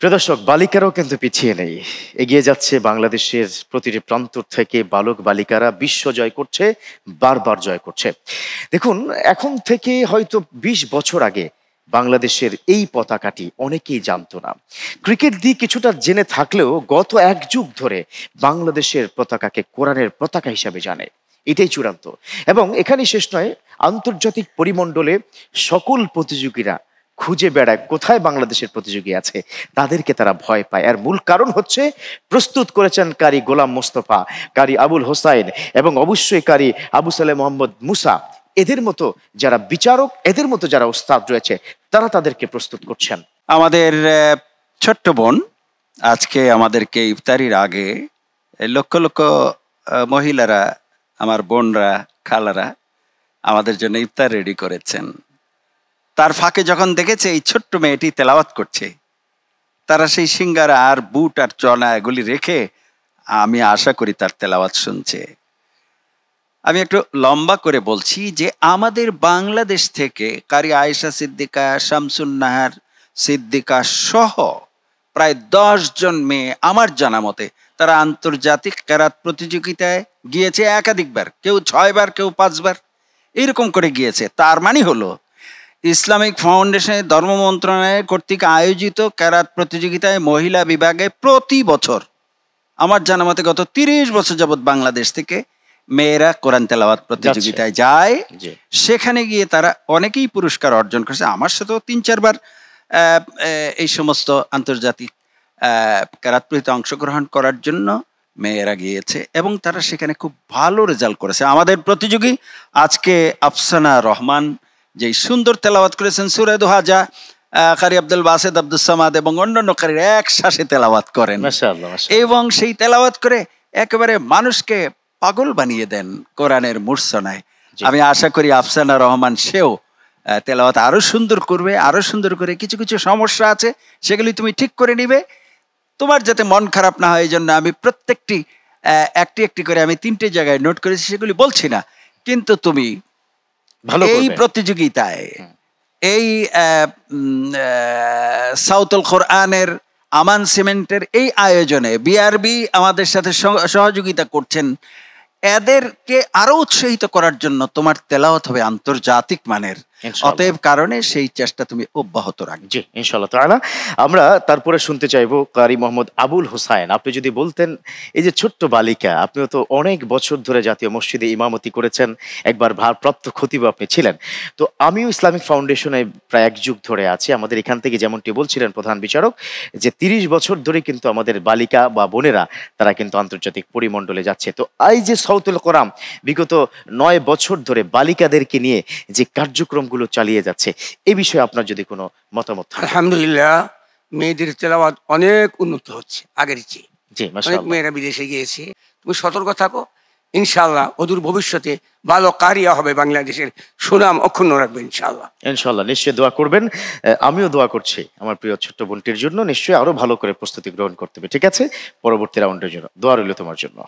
প্রিয় দর্শক, বালিকারাও কিন্তু পিছিয়ে নেই। এগিয়ে যাচ্ছে বাংলাদেশের প্রতিটি প্রান্ত থেকে বালক বালিকারা বিশ্ব জয় করছে, বারবার জয় করছে। দেখুন, এখন থেকে হয়তো ২০ বছর আগে বাংলাদেশের এই পতাকাটি অনেকেই জানতো না। ক্রিকেট দিয়ে কিছুটা জেনে থাকলেও গত এক যুগ ধরে বাংলাদেশের পতাকাকে কোরআনের পতাকা হিসাবে জানে। এটাই চূড়ান্ত। এবং এখানেই শেষ নয়, আন্তর্জাতিক পরিমণ্ডলে সকল প্রতিযোগীরা খুঁজে বেড়ায় কোথায় বাংলাদেশের প্রতিযোগী আছে, তাদেরকে তারা ভয় পায়। আর মূল কারণ হচ্ছে, প্রস্তুত করেছেন কারি গোলাম মোস্তফা, কারি আবুল হোসাইন এবং অবশ্যই কারি আবু সালেহ মোহাম্মদ মুসা। এদের মতো যারা বিচারক, এদের মতো যারা ওস্তাদ রয়েছে, তারা তাদেরকে প্রস্তুত করছেন। আমাদের ছোট্ট বোন আজকে আমাদেরকে ইফতারির আগে লক্ষ লক্ষ মহিলারা, আমার বোনরা, খালারা আমাদের জন্য ইফতার রেডি করেছেন। তার ফাঁকে যখন দেখেছে এই ছোট্ট মেয়েটি তেলাওয়াত করছে, তারা সেই সিঙ্গারা আর বুট আর চনা এগুলি রেখে আমি আশা করি তার তেলাওয়াত শুনছে। আমি একটু লম্বা করে বলছি যে আমাদের বাংলাদেশ থেকে কারি আয়েশা সিদ্দিকা, শামসুন নাহার সিদ্দিকা সহ প্রায় 10 জন মেয়ে আমার জানা মতে তারা আন্তর্জাতিক কেরাত প্রতিযোগিতায় গিয়েছে একাধিকবার, কেউ 6 বার, কেউ 5 বার, এরকম করে গিয়েছে। তার মানে হলো ইসলামিক ফাউন্ডেশনের ধর্ম মন্ত্রণালয় কর্তৃক আয়োজিত কেরাত প্রতিযোগিতায় মহিলা বিভাগে প্রতি বছর আমার জানা মতে গত 30 বছর যাবৎ বাংলাদেশ থেকে মেয়েরা কোরআন তেলাওয়াত প্রতিযোগিতায় যায়। সেখানে গিয়ে তারা অনেকেই পুরস্কার অর্জন করেছে। আমার সাথেও 3-4 বার এই সমস্ত আন্তর্জাতিক কেরাত প্রতিযোগিতায় অংশগ্রহণ করার জন্য মেয়েরা গিয়েছে এবং তারা সেখানে খুব ভালো রেজাল্ট করেছে। আমাদের প্রতিযোগী আজকে আফসানা রহমান যে সুন্দর তেলাওয়াত করেছেন সূরা দুহা, যা কারি আব্দুল বাসেদ, আব্দুল সামাদ এবং অন্যান্য কারীরা একসাথে তেলাওয়াত করেন এবং সেই তেলাওয়াত করে একেবারে মানুষকে পাগল বানিয়ে দেন কোরআনের মূর্ছনায়। আমি আশা করি আফসানা রহমান সেও তেলাওয়াত আরো সুন্দর করবে, আরো সুন্দর করে। কিছু কিছু সমস্যা আছে, সেগুলি তুমি ঠিক করে নিবে, তোমার যাতে মন খারাপ না হয়। এই জন্য আমি প্রত্যেকটি একটি করে আমি 3টে জায়গায় নোট করেছি, সেগুলি বলছি না, কিন্তু তুমি এই প্রতিযোগিতায় এই সাউতুল কোরআনের আমান সিমেন্টের এই আয়োজনে বিআরবি আমাদের সাথে সহযোগিতা করছেন, এদেরকে আরো উৎসাহিত করার জন্য তোমার তেলাওয়াত হবে আন্তর্জাতিক মানের। অতএব কারণে সেই চেষ্টা তুমি অব্যাহত রাখবে। জি, ইনশাআল্লাহ তাআলা। আমরা তারপরে শুনতে চাইবো কারি মোহাম্মদ আবুল হোসাইন, আপনি যদি বলতেন, এই যে ছোট্ট বালিকা, আপনিও তো অনেক বছর ধরে জাতীয় মসজিদে ইমামতি করেছেন, একবার ভারপ্রাপ্ত খতিব আপনি ছিলেন। তো আমিও ইসলামিক ফাউন্ডেশনে প্রায় 1 যুগ ধরে আছি। আমাদের এখান থেকে যেমনটি বলছিলেন প্রধান বিচারক, যে 30 বছর ধরে কিন্তু আমাদের বালিকা বা বোনেরা তারা কিন্তু আন্তর্জাতিক পরিমণ্ডলে যাচ্ছে। তো এই যে সাউতুল কোরআন বিগত 9 বছর ধরে বালিকাদেরকে নিয়ে যে কার্যক্রমগুলো চালিয়ে যাচ্ছে, এ বিষয়ে আপনার যদি কোনো মতামত থাকে। আলহামদুলিল্লাহ, মেয়েদের তেলাওয়াত অনেক উন্নত হচ্ছে আগের চেয়ে। জি, অনেক মাশাআল্লাহ। মেয়েরা বিদেশে গিয়েছে। তুমি সতর্ক থাকো, ইনশাআল্লাহ অদূর ভবিষ্যতে ভালো কারিয়া হবে, বাংলাদেশের সুনাম অক্ষুণ্ণ রাখবে ইনশাআল্লাহ। ইনশাআল্লাহ, নিশ্চয়ই দোয়া করবেন। আমিও দোয়া করছি আমার প্রিয় ছোট্ট বোনটির জন্য। নিশ্চয়ই আরো ভালো করে প্রস্তুতি গ্রহণ করতে হবে। ঠিক আছে, পরবর্তী রাউন্ডের জন্য দোয়া রইল তোমার জন্য।